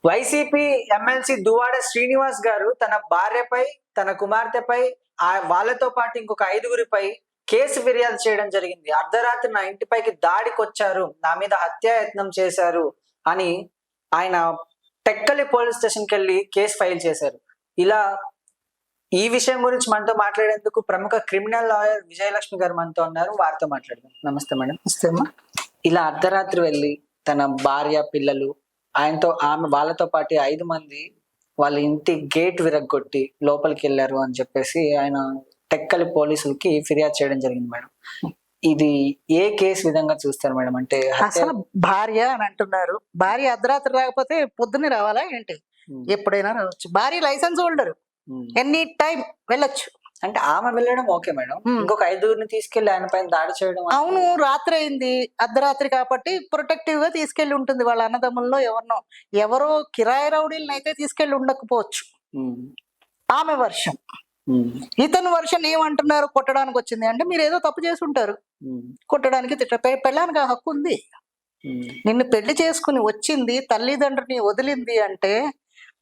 YCP MLC Duvvada Srinivas గారు తన భార్యపై, తన కుమార్తెపై, వాళ్ళతో పాటు ఇంకొక 5గురిపై కేసు ఫిర్యాదు చేయడం జరిగింది. అర్ధరాత్రి నా ఇంటిపైకి దాడికొచ్చారు, నా మీద హత్యాయత్నం చేశారు అని ఆయన టెక్కలి పోలీస్ స్టేషన్కి వెళ్ళి కేసు ఫైల్ చేశారు. ఇలా ఈ విషయం గురించి మనతో మాట్లాడేందుకు ప్రముఖ క్రిమినల్ లాయర్ విజయలక్ష్మి గారు మనతో ఉన్నారు. వారితో మాట్లాడదాం. నమస్తే మేడం. నమస్తే అమ్మా. ఇలా అర్ధరాత్రి వెళ్ళి తన భార్య, పిల్లలు, వాళ్ళతో పాటు 5 మంది వాళ్ళ ఇంటి గేట్ విరగ్గొట్టి లోపలికి వెళ్ళారు అని చెప్పేసి ఆయన టెక్కలి పోలీసులకి ఫిర్యాదు చేయడం జరిగింది మేడం. ఇది ఏ కేసు విధంగా చూస్తారు మేడం? అంటే అసలు భార్య అని అంటున్నారు, భార్య అర్ధరాత్రి రాకపోతే పొద్దున్నే రావాలా ఏంటి? ఎప్పుడైనా రావచ్చు. భార్య లైసెన్స్ హోల్డర్, ఎనీ టైం వెళ్ళొచ్చు. అంటే ఆమె వెళ్ళడం ఓకే మేడం, ఇంకొక 5గురిని తీసుకెళ్లి ఆయన పైన దాడి చేయడం? అవును, రాత్రి అయింది, అర్ధరాత్రి కాబట్టి ప్రొటెక్టివ్ గా తీసుకెళ్లి ఉంటుంది. వాళ్ళ అన్నదమ్ముల్లో ఎవరో కిరాయి రౌడీలను అయితే తీసుకెళ్లి ఉండకపోవచ్చు. ఆమె వర్షం. ఇతను వర్షం ఏమంటున్నారు? కొట్టడానికి వచ్చింది అంటే మీరు ఏదో తప్పు చేసి ఉంటారు, కొట్టడానికి పెళ్ళానికి ఆ హక్కు ఉంది. నిన్ను పెళ్లి చేసుకుని వచ్చింది, తల్లిదండ్రుని వదిలింది అంటే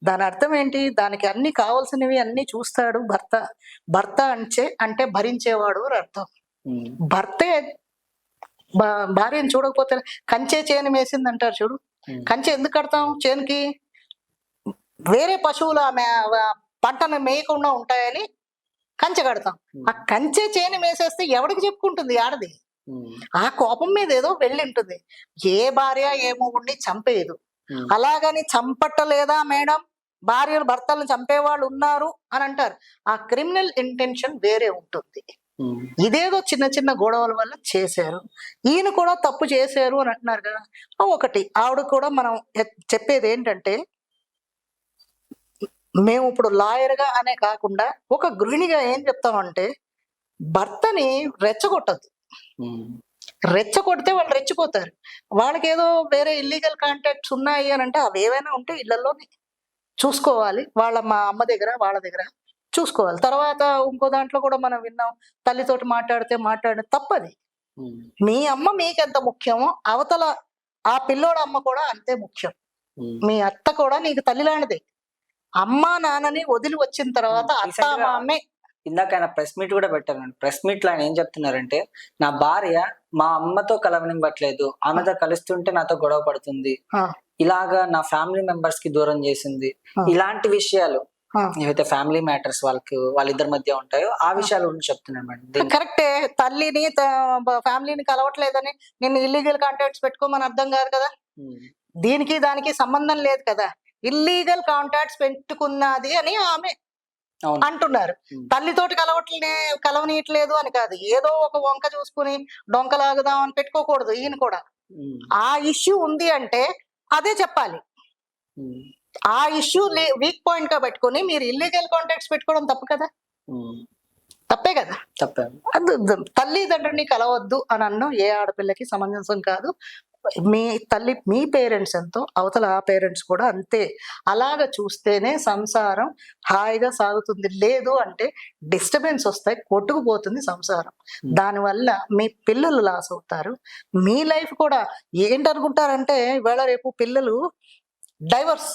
దాని అర్థం ఏంటి? దానికి అన్ని కావాల్సినవి అన్ని చూస్తాడు భర్త. భర్త అంటే భరించేవాడు అని అర్థం. భర్తే భార్యను చూడకపోతే కంచే చేను వేసింది అంటారు చూడు. కంచె ఎందుకు కడతాం? చేనుకి వేరే పశువులు ఆమె పంటను మేయకుండా ఉంటాయని కంచె కడతాం. ఆ కంచె చేను వేసేస్తే ఎవరికి చెప్పుకుంటుంది ఆడది? ఆ కోపం మీద ఏదో వెళ్ళి ఉంటుంది. ఏ భార్య ఏ మొగుడిని చంపేయదు. అలాగని చంపట్టలేదా మేడం? భార్యలు భర్తలను చంపేవాళ్ళు ఉన్నారు అని అంటారు. ఆ క్రిమినల్ ఇంటెన్షన్ వేరే ఉంటుంది. ఇదేదో చిన్న చిన్న గొడవల వల్ల చేశారు, ఈయన కూడా తప్పు చేశారు అని అంటున్నారు కదా. ఒకటి ఆవిడ కూడా మనం చెప్పేది ఏంటంటే, మేము ఇప్పుడు లాయర్గా అనే కాకుండా ఒక గృహిణిగా ఏం చెప్తామంటే, భర్తని రెచ్చగొట్టద్దు. రెచ్చగొడితే వాళ్ళు రెచ్చిపోతారు. వాళ్ళకి ఏదో వేరే ఇల్లీగల్ కాంటాక్ట్స్ ఉన్నాయి అని అంటే అవి ఏవైనా ఉంటే ఇళ్లలోనే చూసుకోవాలి. మా అమ్మ దగ్గర వాళ్ళ దగ్గర చూసుకోవాలి. తర్వాత ఇంకో దాంట్లో కూడా మనం విన్నాం, తల్లితోటి మాట్లాడితే తప్పది. మీ అమ్మ మీకెంత ముఖ్యమో అవతల ఆ పిల్లోడు అమ్మ కూడా అంతే ముఖ్యం. మీ అత్త కూడా నీకు తల్లి లాంటిదే. అమ్మ నాన్నని వదిలి వచ్చిన తర్వాత అత్త మామే. ఇందాక ఆయన ప్రెస్ మీట్ కూడా పెట్టారు. ప్రెస్ మీట్ లో ఆయన ఏం చెప్తున్నారంటే, నా భార్య మా అమ్మతో కలవనివ్వట్లేదు, ఆమెతో కలుస్తుంటే నాతో గొడవ పడుతుంది, ఇలాగా నా ఫ్యామిలీ మెంబర్స్ కి దూరం చేసింది. ఇలాంటి విషయాలు ఏవైతే ఫ్యామిలీ మ్యాటర్స్ వాళ్ళిద్దరి మధ్య ఉంటాయో ఆ విషయాల గురించి చెప్తున్నాను మేడం. కరెక్టే. తల్లిని ఫ్యామిలీని కలవట్లేదని నిన్ను ఇల్లీగల్ కాంటాక్ట్స్ పెట్టుకోమని అర్థం కాదు కదా. దీనికి దానికి సంబంధం లేదు కదా. ఇల్లీగల్ కాంటాక్ట్స్ పెట్టుకున్నది అని ఆమె అంటున్నారు. తల్లితోటి కలవనీయట్లేదు అని కాదు, ఏదో ఒక వంక చూసుకుని డొంకలాగుదాం అని పెట్టుకోకూడదు. ఈయన కూడా ఆ ఇష్యూ ఉంది అంటే అదే చెప్పాలి. ఆ ఇష్యూ వీక్ పాయింట్ గా పెట్టుకుని మీరు ఇల్లీగల్ కాంటాక్ట్స్ పెట్టుకోవడం తప్పు కదా. తప్పే కదా. తల్లిదండ్రుని కలవద్దు అని అన్నం ఏ ఆడపిల్లకి సమంజసం కాదు. మీ పేరెంట్స్ ఎంతో అవతల ఆ పేరెంట్స్ కూడా అంతే. అలాగ చూస్తేనే సంసారం హాయిగా సాగుతుంది. లేదు అంటే డిస్టర్బెన్స్ వస్తాయి, కొట్టుకుపోతుంది సంసారం. దానివల్ల మీ పిల్లలు లాస్ అవుతారు, మీ లైఫ్ కూడా. ఏంటనుకుంటారంటే ఇవాళ రేపు పిల్లలు డైవర్స్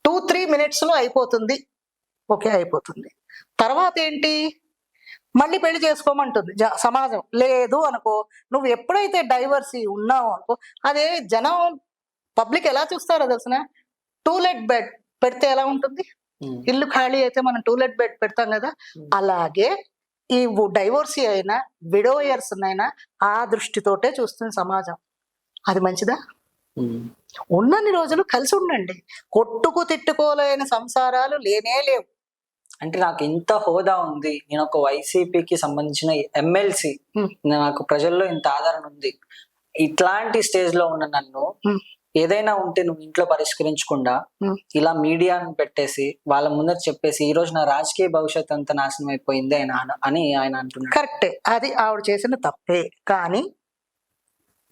2-3 minutes లో అయిపోతుంది, ఓకే అయిపోతుంది. తర్వాత ఏంటి? మళ్ళీ పెళ్లి చేసుకోమంటుంది సమాజం. లేదు అనుకో, నువ్వు ఎప్పుడైతే డైవర్సీ ఉన్నావు అనుకో, అదే జనం పబ్లిక్ ఎలా చూస్తారో తెలిసిన, టూలెట్ బెడ్ పెడితే ఎలా ఉంటుంది? ఇల్లు ఖాళీ అయితే మనం టూలెట్ బెడ్ పెడతాం కదా. అలాగే ఈ డైవోర్సీ అయినా విడోయర్స్ అయినా ఆ దృష్టితోటే చూస్తుంది సమాజం. అది మంచిదా? ఉన్నన్ని రోజులు కలిసి ఉండండి. కొట్టుకు తిట్టుకోలేని సంసారాలు లేనే లేవు. అంటే నాకు ఇంత హోదా ఉంది, నేను ఒక వైసీపీకి సంబంధించిన ఎమ్మెల్సీ, నాకు ప్రజల్లో ఇంత ఆదరణ ఉంది, ఇట్లాంటి స్టేజ్ లో ఉన్న నన్ను ఏదైనా ఉంటే నువ్వు ఇంట్లో పరిష్కరించకుండా ఇలా మీడియాను పెట్టేసి వాళ్ళ ముందర చెప్పేసి ఈ రోజు నా రాజకీయ భవిష్యత్ అంతా నాశనం అయిపోయింది అని ఆయన అంటున్నారు. కరెక్టే, అది ఆవిడ చేసిన తప్పే. కానీ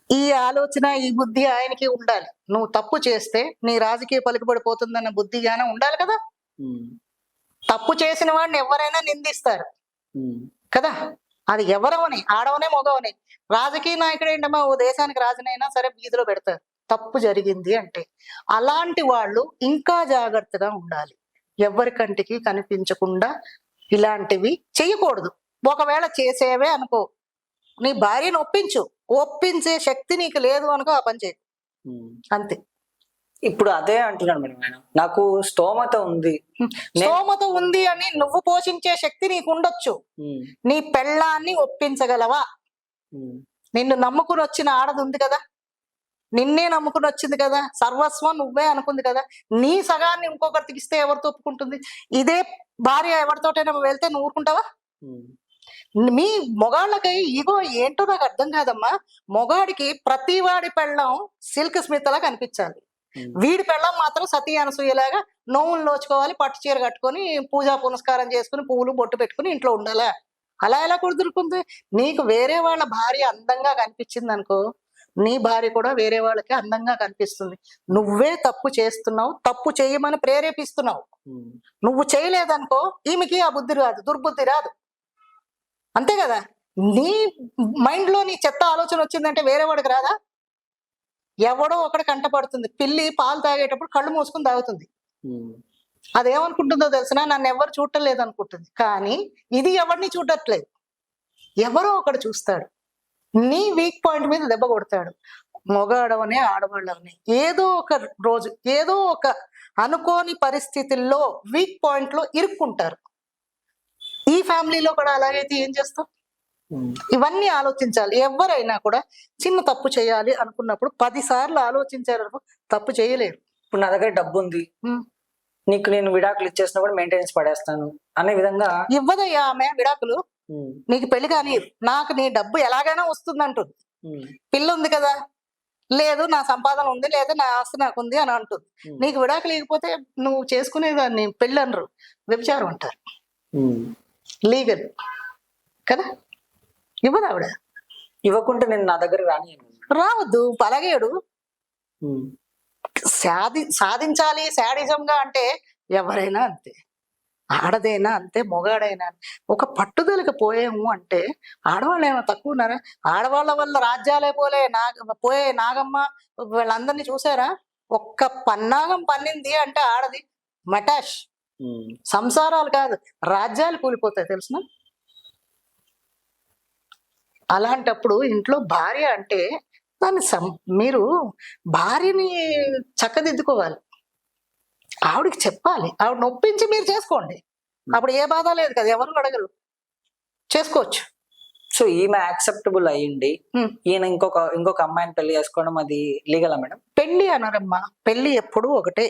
ఈ ఆలోచన, ఈ బుద్ధి ఆయనకి ఉండాలి. నువ్వు తప్పు చేస్తే నీ రాజకీయ పలుకుబడిపోతుందన్న బుద్ధి గానే ఉండాలి కదా. తప్పు చేసిన వాడిని ఎవరైనా నిందిస్తారు కదా. అది ఎవరవని, ఆడవనే మగవని. రాజకీయ నాయకుడు ఏంటమ్మా, ఓ దేశానికి రాజునైనా సరే వీధిలో పెడతారు. తప్పు జరిగింది అంటే. అలాంటి వాళ్ళు ఇంకా జాగ్రత్తగా ఉండాలి. ఎవరి కంటికి కనిపించకుండా ఇలాంటివి చేయకూడదు. ఒకవేళ చేసేవే అనుకో, నీ భార్యను ఒప్పించే శక్తి నీకు లేదు అనుకో, ఆ పని చేయి అంతే. ఇప్పుడు అదే అంటున్నాను మేడం నేను, నాకు స్తోమత ఉంది. స్తోమత ఉంది అని నువ్వు పోషించే శక్తి నీకు ఉండొచ్చు. నీ పెళ్ళాన్ని ఒప్పించగలవా? నిన్ను నమ్ముకుని వచ్చిన ఆడది ఉంది కదా, నిన్నే నమ్ముకుని వచ్చింది కదా, సర్వస్వం నువ్వే అనుకుంది కదా, నీ సగాన్ని ఇంకొకరికి ఇస్తే ఎవరితో ఒప్పుకుంటుంది? ఇదే భార్య ఎవరితోటైనా వెళ్తే నువ్వు ఊరుకుంటావా? మీ మొగాళ్ళకి ఇగో ఏంటో నాకు అర్థం కాదమ్మా. మొగాడికి ప్రతి వాడి పెళ్ళం సిల్క్ స్మిత్ లా కనిపించాలి, వీడి పెళ్ళం మాత్రం సతీ అనసూయలాగా నోవులు నోచుకోవాలి, పట్టు చీర కట్టుకొని పూజా పునస్కారం చేసుకుని పువ్వులు బొట్టు పెట్టుకుని ఇంట్లో ఉండాలా? అలా ఎలా కుదురుకుంది? నీకు వేరే వాళ్ళ భార్య అందంగా కనిపించింది అనుకో, నీ భార్య కూడా వేరే వాళ్ళకి అందంగా కనిపిస్తుంది. నువ్వే తప్పు చేస్తున్నావు, తప్పు చేయమని ప్రేరేపిస్తున్నావు. నువ్వు చేయలేదనుకో ఈమెకి ఆ బుద్ధి రాదు, దుర్బుద్ధి రాదు. అంతే కదా? నీ మైండ్ లో నీ చెత్త ఆలోచన వచ్చిందంటే వేరే వాడికి రాదా? ఎవడో ఒకటి కంటపడుతుంది. పిల్లి పాలు తాగేటప్పుడు కళ్ళు మూసుకుని తాగుతుంది. అదేమనుకుంటుందో తెలిసినా నన్ను ఎవరు చూడటం లేదనుకుంటుంది. కానీ ఇది ఎవరిని చూడట్లేదు, ఎవరో ఒకడు చూస్తాడు, నీ వీక్ పాయింట్ మీద దెబ్బ కొడతాడు. మగాడవనే ఆడవాళ్ళవని ఏదో ఒక రోజు ఏదో ఒక అనుకోని పరిస్థితుల్లో వీక్ పాయింట్ లో ఇరుక్కుంటారు. ఈ ఫ్యామిలీలో కూడా అలాగైతే ఏం చేస్తాం? ఇవన్నీ ఆలోచించాలి. ఎవరైనా కూడా చిన్న తప్పు చేయాలి అనుకున్నప్పుడు 10 సార్లు ఆలోచించారు, తప్పు చేయలేరు. ఇప్పుడు నా దగ్గర డబ్బు ఉంది, నీకు నేను విడాకులు ఇచ్చేసినా కూడా మెయింటెనెన్స్ పడేస్తాను అనే విధంగా ఇవ్వదయ్యా ఆమె విడాకులు. నీకు పెళ్లి కానీ నాకు నీ డబ్బు ఎలాగైనా వస్తుంది అంటుంది. పిల్ల ఉంది కదా, లేదు నా సంపాదన ఉంది, లేదా నా ఆస్తి నాకు ఉంది అని అంటుంది. నీకు విడాకులు లేకపోతే నువ్వు చేసుకునేదాన్ని పెళ్ళి అనరు, వ్యభిచారం అంటారు. లీగల్ కదా? ఇవ్వదు ఆవిడ. ఇవ్వకుంటే నేను నా దగ్గర రావద్దు, పలగేడు. సాధించాలి శాడిజంగా అంటే ఎవరైనా అంతే, ఆడదైనా అంతే, మొగాడైనా. ఒక పట్టుదలకి పోయాము అంటే ఆడవాళ్ళు ఏమో తక్కువ ఉన్నారా? ఆడవాళ్ళ వల్ల రాజ్యాలే పోయే నాగమ్మ వీళ్ళందరినీ చూసారా? ఒక్క పన్నాగం పన్నింది అంటే ఆడది మటాష్. సంసారాలు కాదు, రాజ్యాలు కూలిపోతాయి తెలుసునా? అలాంటప్పుడు ఇంట్లో భార్య అంటే దాన్ని మీరు భార్యని చక్కదిద్దుకోవాలి, ఆవిడికి చెప్పాలి, ఆవిడ నొప్పించి మీరు చేసుకోండి. అప్పుడు ఏ బాధ లేదు కదా, ఎవరు అడగరు, చేసుకోవచ్చు. సో ఈమె యాక్సెప్టబుల్ అయ్యింది, ఈయన ఇంకొక అమ్మాయిని పెళ్లి చేసుకోవడం అది లీగలా మేడం? పెళ్లి అనరమ్మా, పెళ్లి ఎప్పుడు ఒకటే.